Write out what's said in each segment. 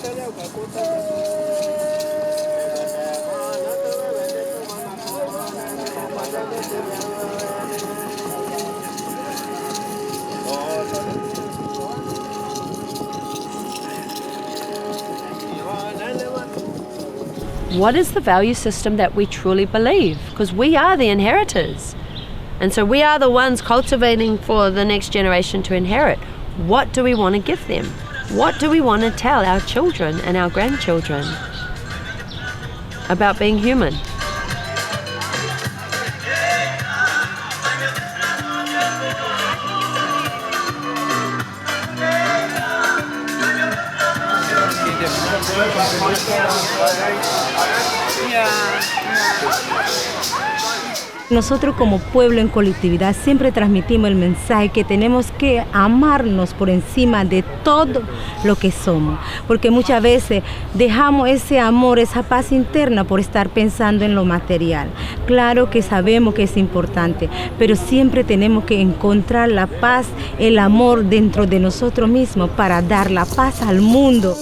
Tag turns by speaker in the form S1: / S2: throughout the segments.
S1: What is the value system that we truly believe? Because we are the inheritors. And so we are the ones cultivating for the next generation to inherit. What do we want to give them? What do we want to tell our children and our grandchildren about being human?
S2: Nosotros como pueblo en colectividad siempre transmitimos el mensaje que tenemos que amarnos por encima de todo lo que somos, porque muchas veces dejamos ese amor, esa paz interna por estar pensando en lo material. Claro que sabemos que es importante, pero siempre tenemos que encontrar la paz, el amor dentro de nosotros mismos para dar la paz al mundo.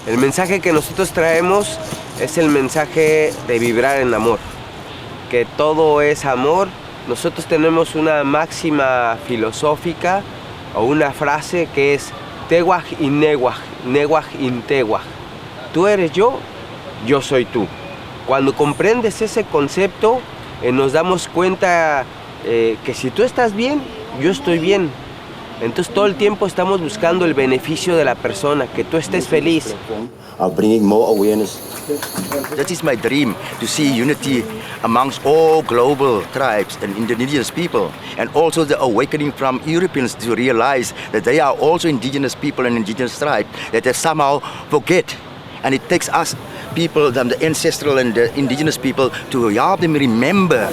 S3: El mensaje que nosotros traemos es el mensaje de vibrar en amor, que todo es amor. Nosotros tenemos una máxima filosófica o una frase que es Tewaj in Newaj, Newaj in Tewaj. Tú eres yo soy tú. Cuando comprendes ese concepto, nos damos cuenta que si tú estás bien, yo estoy bien. Entonces todo el tiempo estamos buscando el beneficio de la persona, que tú estés feliz.
S4: Bringing more awareness.
S5: That is my dream, to see unity amongst all global tribes and indigenous people, and also the awakening from Europeans to realize that they are also indigenous people and indigenous tribes, that they somehow forget. And it takes us people, the ancestral and the indigenous people, to help them remember.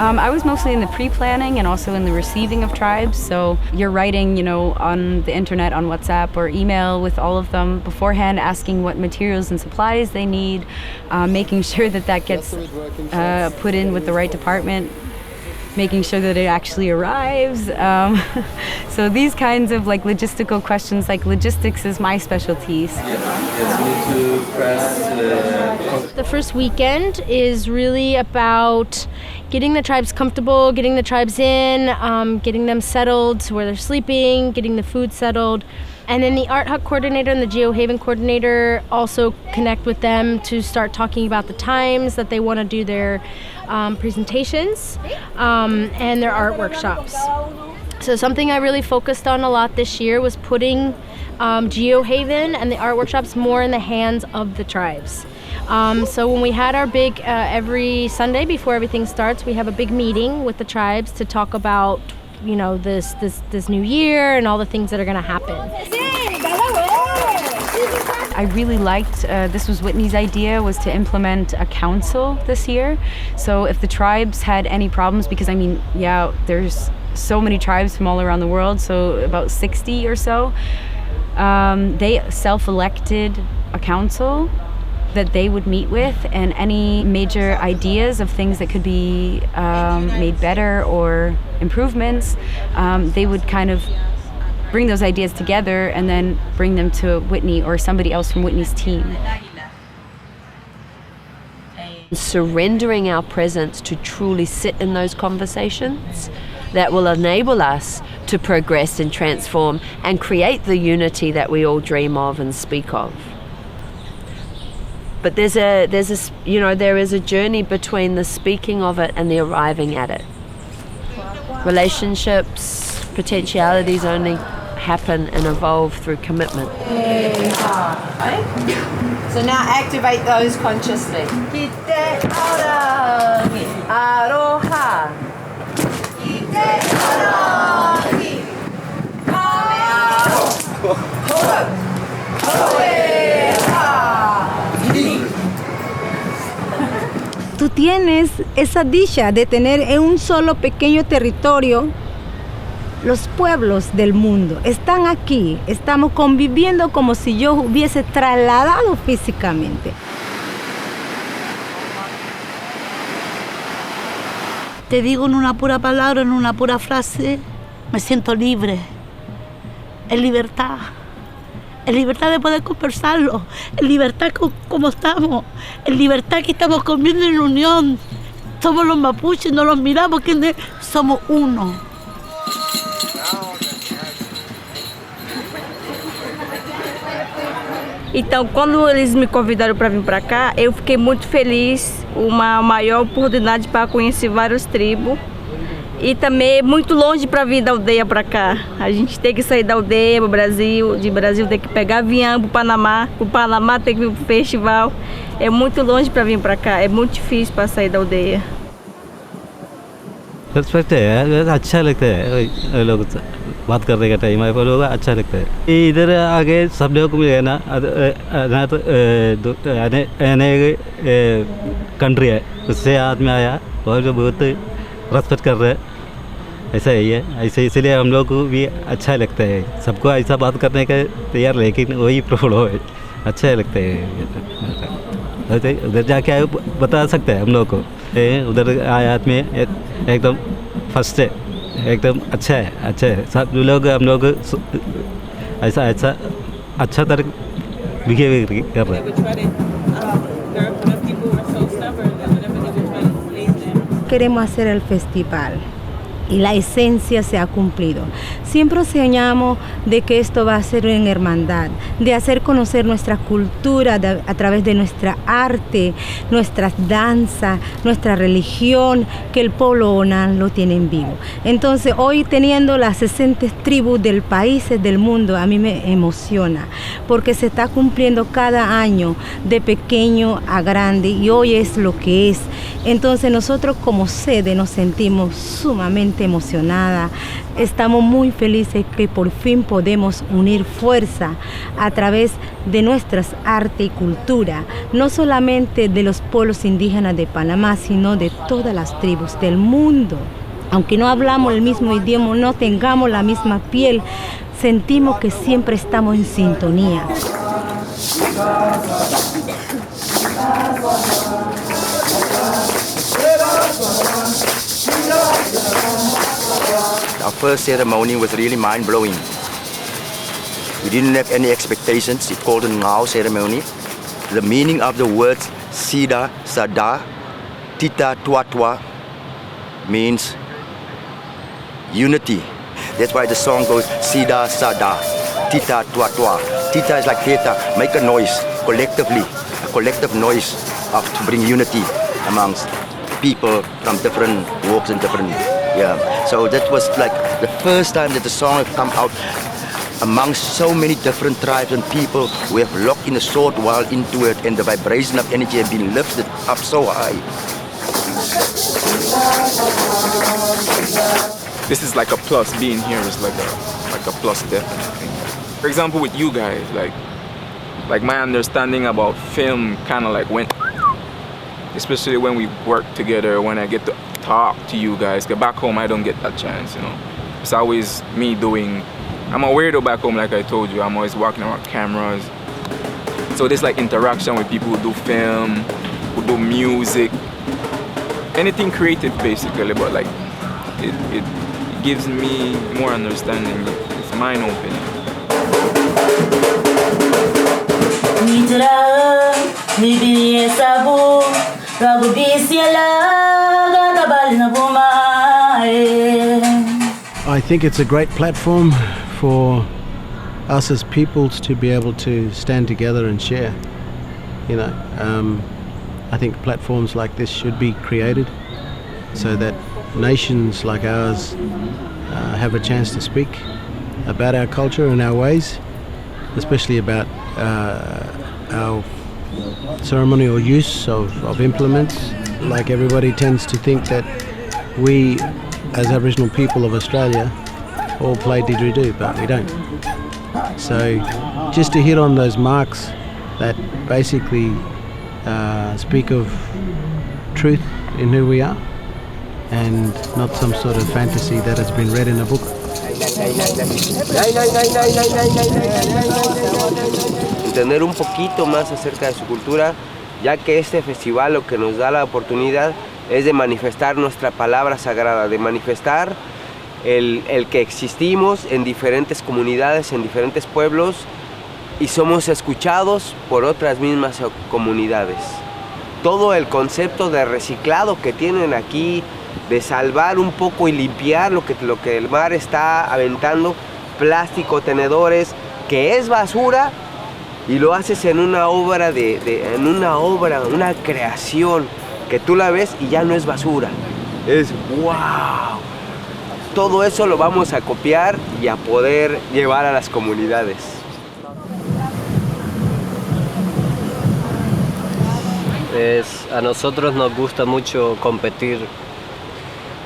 S6: I was mostly in the pre-planning and also in the receiving of tribes. So you're writing, on the internet, on WhatsApp or email with all of them beforehand, asking what materials and supplies they need, making sure that gets put in with the right department, making sure that it actually arrives. So these kinds of logistical questions, logistics is my specialty.
S7: The first weekend is really about getting the tribes comfortable, getting the tribes in, getting them settled to where they're sleeping, getting the food settled. And then the Art Hut coordinator and the GeoHaven coordinator also connect with them to start talking about the times that they want to do their presentations and their art workshops. So something I really focused on a lot this year was putting GeoHaven and the art workshops more in the hands of the tribes. So when we had our big, every Sunday before everything starts, we have a big meeting with the tribes to talk about this new year and all the things that are going to happen.
S6: I really liked, this was Whitney's idea, was to implement a council this year. So if the tribes had any problems, because there's so many tribes from all around the world, so about 60 or so, they self-elected a council that they would meet with, and any major ideas of things that could be made better or improvements, they would kind of bring those ideas together and then bring them to Whitney or somebody else from Whitney's team.
S1: Surrendering our presence to truly sit in those conversations that will enable us to progress and transform and create the unity that we all dream of and speak of. But there is a journey between the speaking of it and the arriving at it. Relationships, potentialities only happen and evolve through commitment.
S8: So now activate those consciously. Aroha.
S2: Tú tienes esa dicha de tener en un solo pequeño territorio los pueblos del mundo. Están aquí, estamos conviviendo como si yo hubiese trasladado físicamente.
S9: te digo en una pura palabra, en una pura frase, me siento libre. Es libertad. Es libertad de poder conversarlo. Es libertad como estamos. Es libertad que estamos comiendo en unión. Somos los mapuches, no los miramos, que somos uno.
S10: Então, quando eles me convidaram para vir para cá, eu fiquei muito feliz, uma maior oportunidade para conhecer várias tribos. E também é muito longe para vir da aldeia para cá. A gente tem que sair da aldeia para o Brasil, de Brasil tem que pegar avião para o Panamá tem que vir para o festival. É muito longe para vir para cá, é muito difícil para sair da aldeia.
S11: Respect है, अच्छा लगता है लोग बात करने का time है, पर लोग अच्छा लगता है। इधर आगे सब लोग को मिले ना कंट्री है, उससे आदमी आया और जो बहुत रेस्पेक्ट कर रहे हैं, ऐसा ही है। ऐसे इसलिए हम लोग को भी अच्छा लगता है। सबको ऐसा बात करने का तैयार, लेकिन वही प्रॉब्लम है, अच्छा लगता है। उधर जाके आए बता सकते हैं हम लोग को, उधर आया आदमी एकदम फर्स्ट है, एकदम अच्छा है। सब लोग हम लोग ऐसा अच्छा तरह बिहेव कर रहे हैं।
S2: Queremos hacer el festival y la esencia se ha cumplido. Siempre soñamos de que esto va a ser en hermandad, de hacer conocer nuestra cultura a través de nuestra arte, nuestras danzas, nuestra religión, que el pueblo Onan lo tiene en vivo. Entonces, hoy teniendo las 60 tribus del país, del mundo, a mí me emociona, porque se está cumpliendo cada año de pequeño a grande y hoy es lo que es. Entonces, nosotros como sede nos sentimos sumamente emocionada, estamos muy felices que por fin podemos unir fuerza a través de nuestras arte y cultura, no solamente de los pueblos indígenas de Panamá, sino de todas las tribus del mundo. Aunque no hablamos el mismo idioma, no tengamos la misma piel, sentimos que siempre estamos en sintonía.
S5: Our first ceremony was really mind-blowing. We didn't have any expectations. It's called a Ngao ceremony. The meaning of the words Sida, Sada, Tita, Tuatwa means unity. That's why the song goes Sida, Sada, Tita, Tuatwa. Tita is like Theta, make a noise collectively, a collective noise to bring unity amongst people from different walks and different, So that was like the first time that the song had come out amongst so many different tribes and people who have locked in a short while into it, and the vibration of energy has been lifted up so high.
S12: This is like a plus. Being here is like a plus, definitely. For example, with you guys, like my understanding about film kind of like went, especially when we work together, when I get to talk to you guys, because back home I don't get that chance, It's always me doing, I'm a weirdo back home, like I told you, I'm always walking around cameras. So there's like interaction with people who do film, who do music, anything creative basically, but like it gives me more understanding, it's mind opening.
S13: I think it's a great platform for us as peoples to be able to stand together and share. I think platforms like this should be created so that nations like ours have a chance to speak about our culture and our ways, especially about our ceremonial use of implements. Like everybody tends to think that we, as Aboriginal people of Australia, all play didgeridoo, but we don't. So just to hit on those marks that basically speak of truth in who we are and not some sort of fantasy that has been read in a book.
S3: Entender un poquito más acerca de su cultura, ya que este festival lo que nos da la oportunidad es de manifestar nuestra palabra sagrada, de manifestar el que existimos en diferentes comunidades, en diferentes pueblos y somos escuchados por otras mismas comunidades. Todo el concepto de reciclado que tienen aquí, de salvar un poco y limpiar lo que el mar está aventando, plástico, tenedores, que es basura, y lo haces en una obra, una creación, que tú la ves y ya no es basura, es wow. Todo eso lo vamos a copiar y a poder llevar a las comunidades.
S14: A nosotros nos gusta mucho competir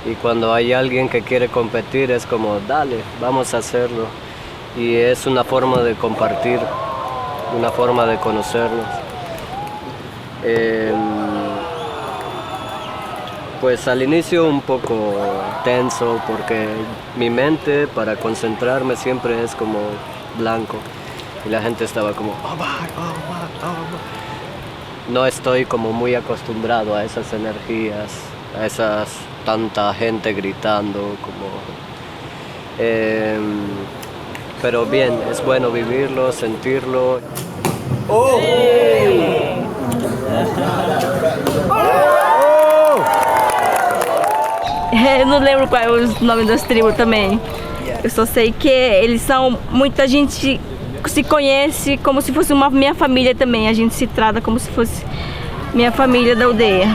S14: y cuando hay alguien que quiere competir es como, dale, vamos a hacerlo. Y es una forma de compartir, una forma de conocernos. Pues al inicio un poco tenso porque mi mente para concentrarme siempre es como blanco y la gente estaba como, no estoy como muy acostumbrado a esas energías, a esas tanta gente gritando como pero bien, es bueno vivirlo, sentirlo.
S10: Eu não lembro qual é o nome das tribos também. Eu só sei que eles são, muita gente se conhece como se fosse minha família também. A gente se trata como se fosse minha família da aldeia.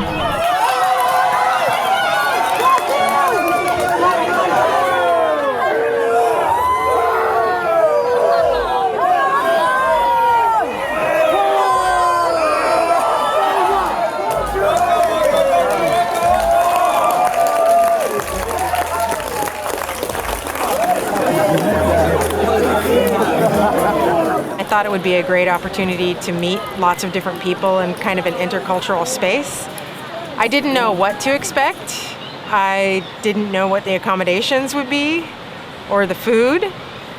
S15: I thought it would be a great opportunity to meet lots of different people in kind of an intercultural space. I didn't know what to expect. I didn't know what the accommodations would be or the food.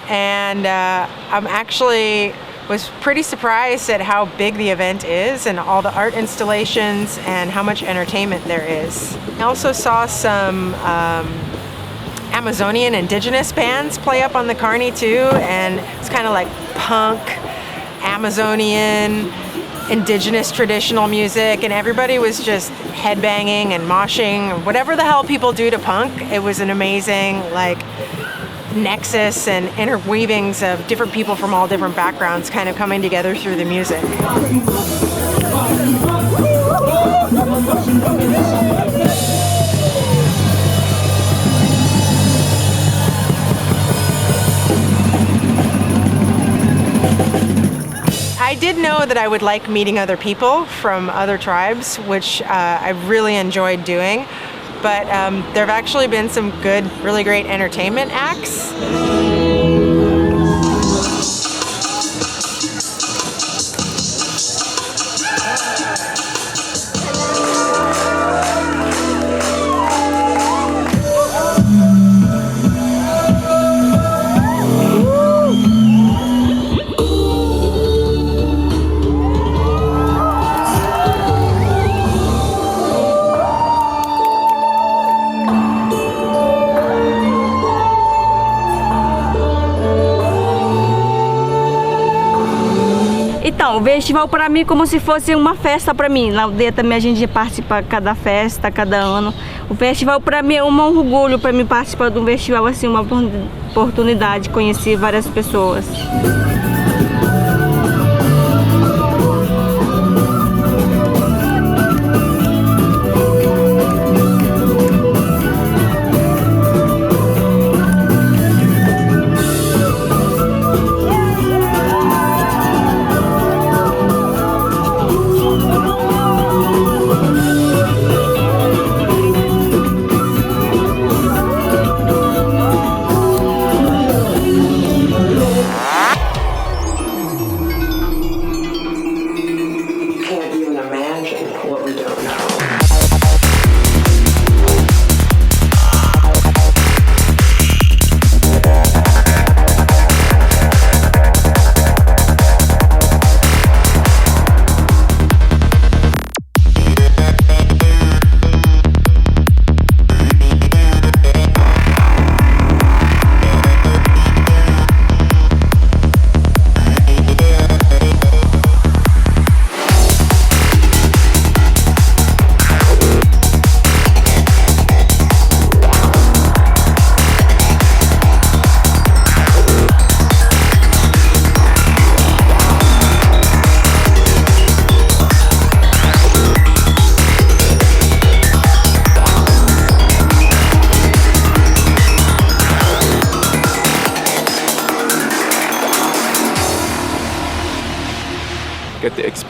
S15: And I'm actually was pretty surprised at how big the event is and all the art installations and how much entertainment there is. I also saw some Amazonian indigenous bands play up on the carny too, and it's kind of like punk, Amazonian, indigenous traditional music, and everybody was just headbanging and moshing, whatever the hell people do to punk. It was an amazing nexus and interweavings of different people from all different backgrounds kind of coming together through the music. I did know that I would like meeting other people from other tribes, which I really enjoyed doing. But there have actually been some good, really great entertainment acts.
S10: Então, o festival para mim é como se fosse uma festa para mim. Na aldeia também a gente participa de cada festa, cada ano. O festival para mim é um orgulho para mim participar de um festival assim, uma oportunidade de conhecer várias pessoas.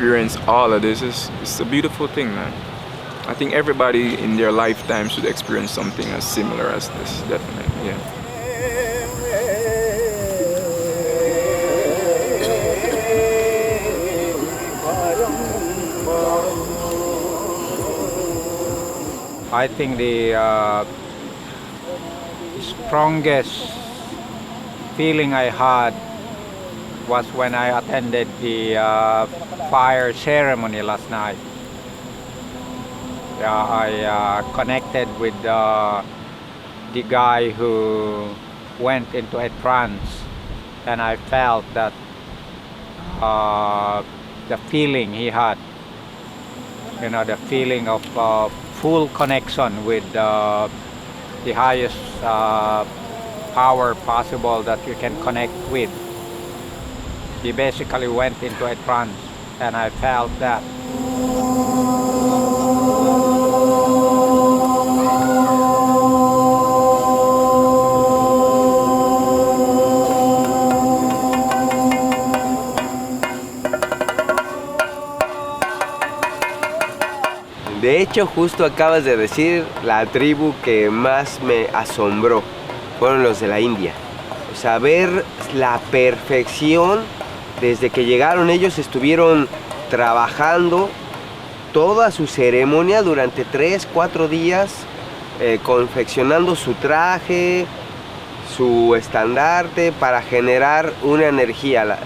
S12: experience all of this. It's a beautiful thing, man. I think everybody in their lifetime should experience something as similar as this, definitely, yeah.
S16: I think the strongest feeling I had was when I attended the fire ceremony last night. I connected with the guy who went into a trance, and I felt that the feeling he had, the feeling of full connection with the highest power possible that you can connect with. He basically went into a trance, and I felt that.
S3: De hecho, justo acabas de decir la tribu que más me asombró. Fueron los de la India. O sea, ver la perfección. Desde que llegaron ellos estuvieron trabajando toda su ceremonia durante 3-4 días, confeccionando su traje, su estandarte para generar una energía.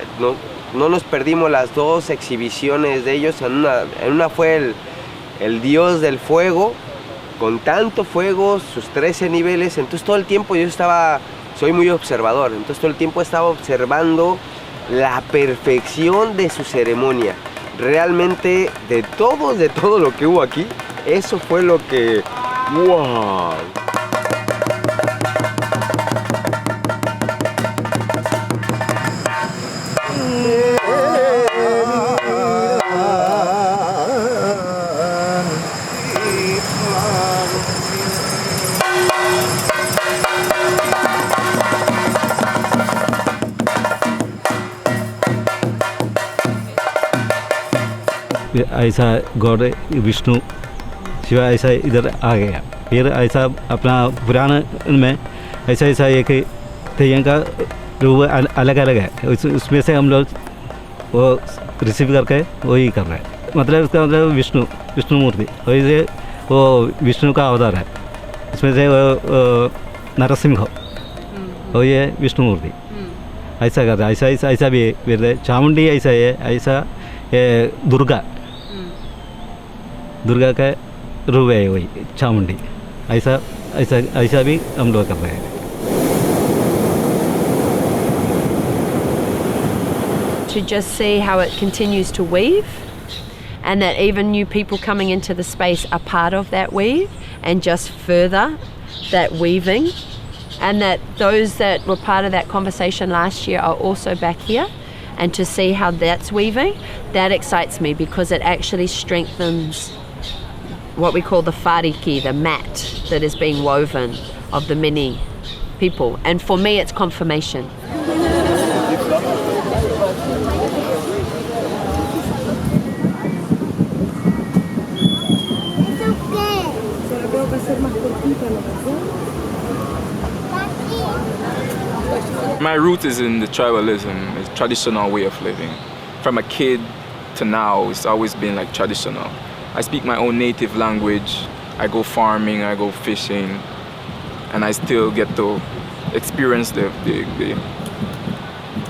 S3: No nos perdimos las dos exhibiciones de ellos. En una fue el dios del fuego, con tanto fuego, sus 13 niveles. Entonces todo el tiempo soy muy observador, entonces todo el tiempo estaba observando la perfección de su ceremonia. Realmente de todo lo que hubo aquí, eso fue lo que... ¡wow!
S11: ऐसा God Vishnu Shiv ऐसा इधर आ गया। फिर ऐसा अपना पुराण में ऐसा एक तेयं का रूप अलग अलग है, उसमें से हम लोग वो रिसीव करके वही कर रहे हैं। मतलब इसका मतलब विष्णु मूर्ति, वही से वो विष्णु का अवतार है। इसमें से वो नरसिंह वो ये विष्णु मूर्ति ऐसा कर रहा है। ऐसा भी चामुंडी ऐसा है, ऐसा दुर्गा का रूप है वही चामुंडी। ऐसा भी हम लोग कर रहे हैं।
S1: To just see how it continues to weave, and that even new people coming into the space are part of that weave and just further that weaving, and that those that were part of that conversation last year are also back here, and to see how that's weaving, that excites me because it actually strengthens what we call the whariki, the mat that is being woven of the many people. And for me, it's confirmation.
S12: My root is in the tribalism, it's traditional way of living. From a kid to now, it's always been like traditional. I speak my own native language, I go farming, I go fishing, and I still get to experience the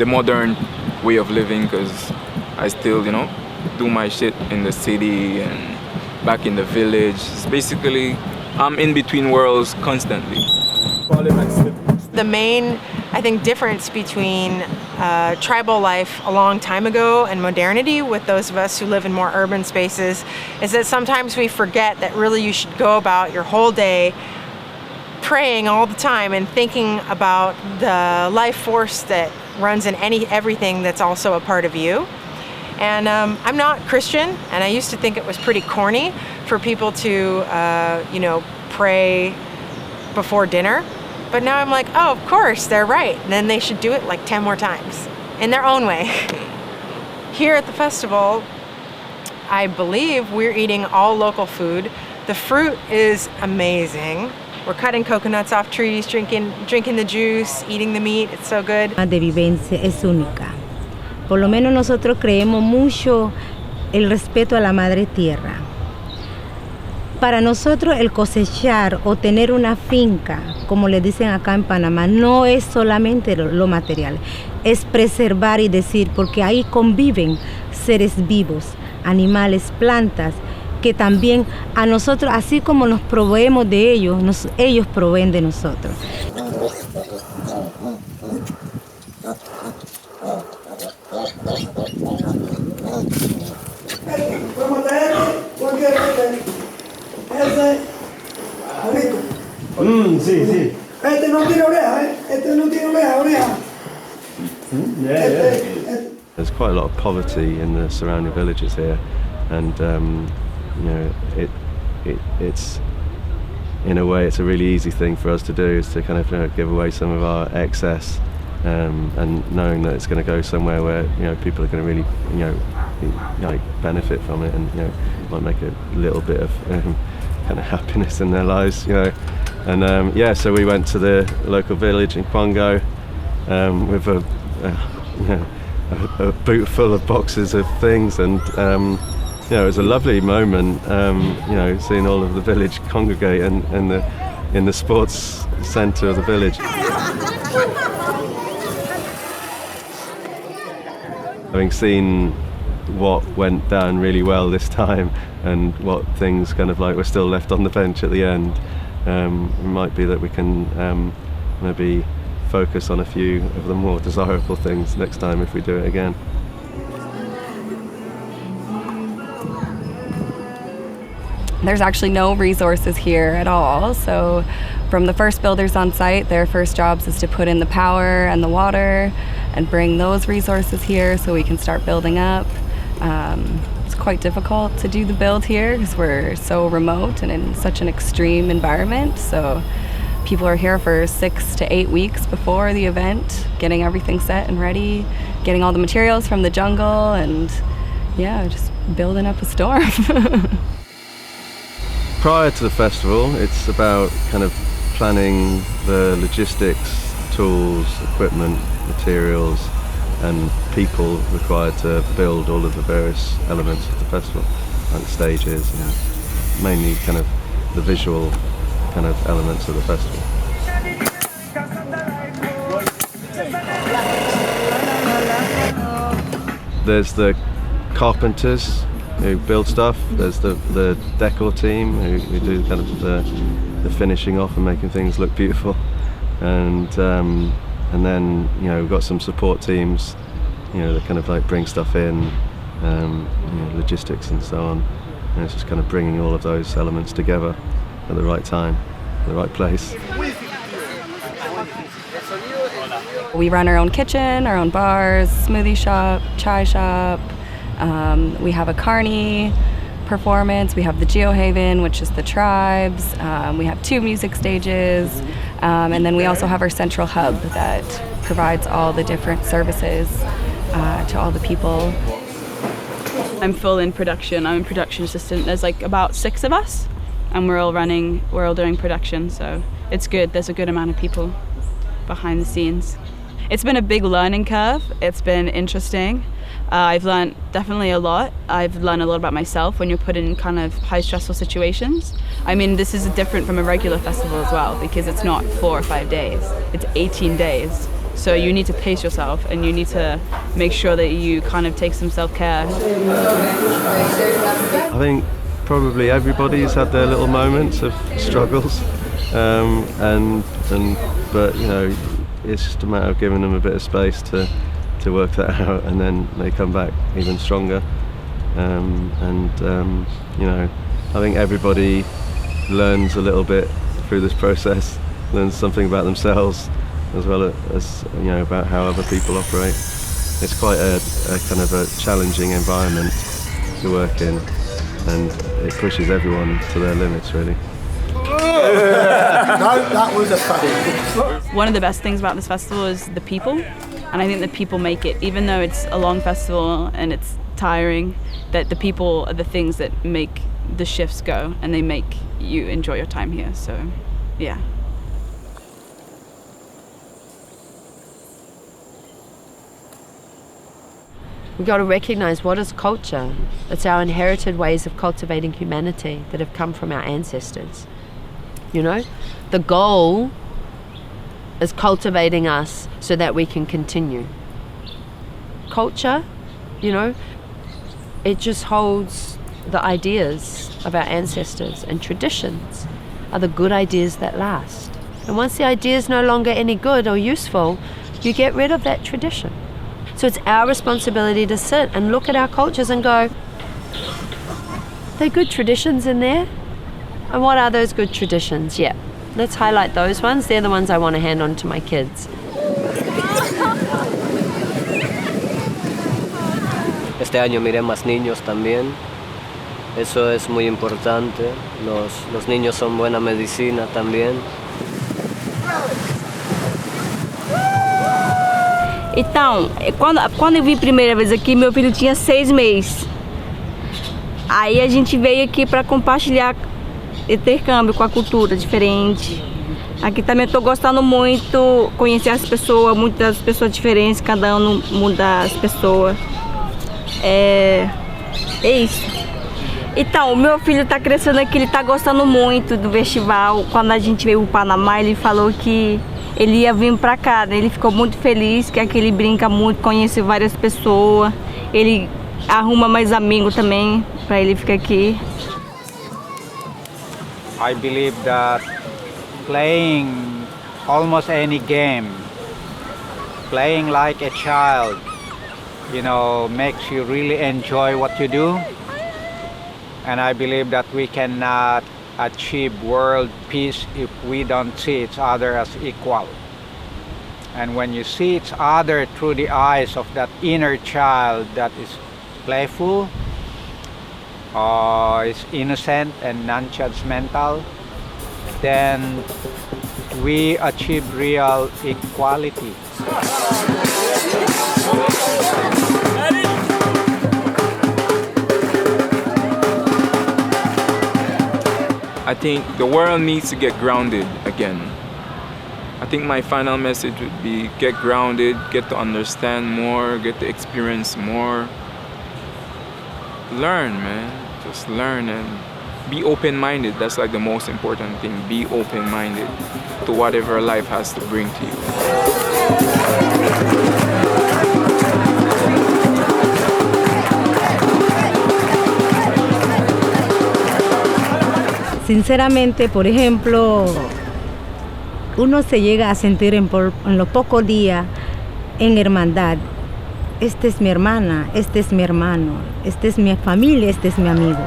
S12: modern way of living, because I still, do my shit in the city and back in the village. It's basically, I'm in between worlds constantly.
S15: The main, I think, difference between tribal life a long time ago and modernity with those of us who live in more urban spaces is that sometimes we forget that really you should go about your whole day praying all the time and thinking about the life force that runs in everything that's also a part of you. And I'm not Christian, and I used to think it was pretty corny for people to, pray before dinner. But now I'm like, oh, of course, they're right. And then they should do it like 10 more times in their own way. Here at the festival, I believe we're eating all local food. The fruit is amazing. We're cutting coconuts off trees, drinking the juice, eating the meat. It's so good.
S2: De vivencia es única. Por lo menos nosotros creemos mucho el respeto a la madre tierra. Para nosotros el cosechar o tener una finca, como le dicen acá en Panamá, no es solamente lo material, es preservar y decir, porque ahí conviven seres vivos, animales, plantas, que también a nosotros, así como nos proveemos de ellos, ellos proveen de nosotros.
S17: Sí, sí. Este no tiene oreja, ¿eh? Este no tiene oreja.
S18: There's quite a lot of poverty in the surrounding villages here, and you know, it's in a way it's a really easy thing for us to do, is to kind of give away some of our excess, and knowing that it's going to go somewhere where people are going to really benefit from it, and might make a little bit of kind of happiness in their lives, and yeah, so we went to the local village in Cumbia with a boot full of boxes of things, and it was a lovely moment, seeing all of the village congregate in the sports centre of the village. Having seen what went down really well this time, and what things kind of were still left on the bench at the end, it might be that we can maybe focus on a few of the more desirable things next time if we do it again.
S19: There's actually no resources here at all, so from the first builders on site, their first jobs is to put in the power and the water and bring those resources here so we can start building up. It's quite difficult to do the build here because we're so remote and in such an extreme environment, so people are here for 6 to 8 weeks before the event, getting everything set and ready, getting all the materials from the jungle, and yeah, just building up a storm.
S18: Prior to the festival, it's about kind of planning the logistics, tools, equipment, materials, and people required to build all of the various elements of the festival, like the stages and mainly kind of the visual kind of elements of the festival. There's the carpenters who build stuff, there's the decor team who do kind of the finishing off and making things look beautiful, and then we've got some support teams that kind of bring stuff in, logistics and so on, and it's just kind of bringing all of those elements together at the right time, the right place.
S19: We run our own kitchen, our own bars, smoothie shop, chai shop. We have a carny performance. We have the Geohaven, which is the tribes. We have 2 music stages. And then we also have our central hub that provides all the different services to all the people.
S20: I'm full in production. I'm a production assistant. There's about 6 of us, and we're all doing production, so it's good. There's a good amount of people behind the scenes. It's been a big learning curve. It's been interesting. I've learned definitely a lot. I've learned a lot about myself when you're put in kind of high stressful situations. I mean, this is different from a regular festival as well, because it's not 4 or 5 days. It's 18 days. So you need to pace yourself, and you need to make sure that you kind of take some self-care.
S18: I think probably everybody's had their little moments of struggles, but it's just a matter of giving them a bit of space to work that out, and then they come back even stronger. I think everybody learns a little bit through this process, learns something about themselves as well as about how other people operate. It's quite a kind of a challenging environment to work in, and it pushes everyone to their limits, really.
S17: No, that was a fail.
S20: One of the best things about this festival is the people, and I think the people make it. Even though it's a long festival and it's tiring, that the people are the things that make the shifts go, and they make you enjoy your time here. So, yeah.
S1: We got to recognize what is culture. It's our inherited ways of cultivating humanity that have come from our ancestors. You know, the goal is cultivating us so that we can continue. Culture, you know, it just holds the ideas of our ancestors, and traditions are the good ideas that last. And once the idea is no longer any good or useful, you get rid of that tradition. So it's our responsibility to sit and look at our cultures and go, they're good traditions in there. And what are those good traditions? Yeah, let's highlight those ones. They're the ones I want to hand on to my kids.
S14: Este año miré más niños también. Eso es muy importante. Los niños son buena medicina también.
S10: Então, quando eu vim a primeira vez aqui, meu filho tinha 6 meses. Aí a gente veio aqui para compartilhar intercâmbio com a cultura diferente. Aqui também estou gostando muito, conhecer as pessoas, muitas pessoas diferentes, cada ano muda as pessoas. É isso. Então, o meu filho está crescendo aqui, ele está gostando muito do festival. Quando a gente veio para o Panama, ele falou que ele ia vir para cá, né? Ele ficou muito feliz, que aqui ele brinca muito, conhece várias pessoas. Ele arruma mais amigos também para ele ficar aqui.
S16: I believe that playing almost any game, playing like a child, you know, makes you really enjoy what you do. And I believe that we cannot achieve world peace if we don't see each other as equal. And when you see each other through the eyes of that inner child that is playful, is innocent and non-judgmental, then we achieve real equality.
S12: I think the world needs to get grounded again. I think my final message would be get grounded, get to understand more, get to experience more. Learn, man. Just learn and be open-minded. That's like the most important thing. Be open-minded to whatever life has to bring to you.
S2: Sinceramente, por ejemplo, uno se llega a sentir en los pocos días en hermandad. Esta es mi hermana, este es mi hermano, esta es mi familia, este es mi amigo.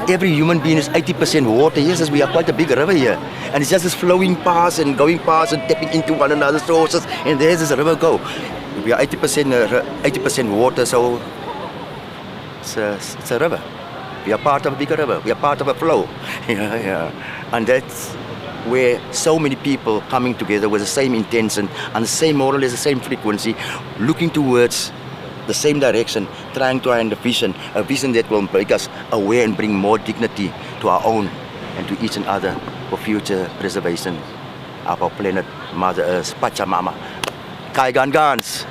S5: Every human being is 80% water. Yes, we are quite a big river here. And it's just flowing past and going past and tapping into one another's sources. And there's this river go. We are 80% water, so it's a river. We are part of a bigger river. We are part of a flow. Yeah. And that's where so many people coming together with the same intention and the same more or less the same frequency, looking towards the same direction, trying to find a vision that will make us aware and bring more dignity to our own and to each and other for future preservation of our planet, Mother Earth, Pachamama. Kai Gans.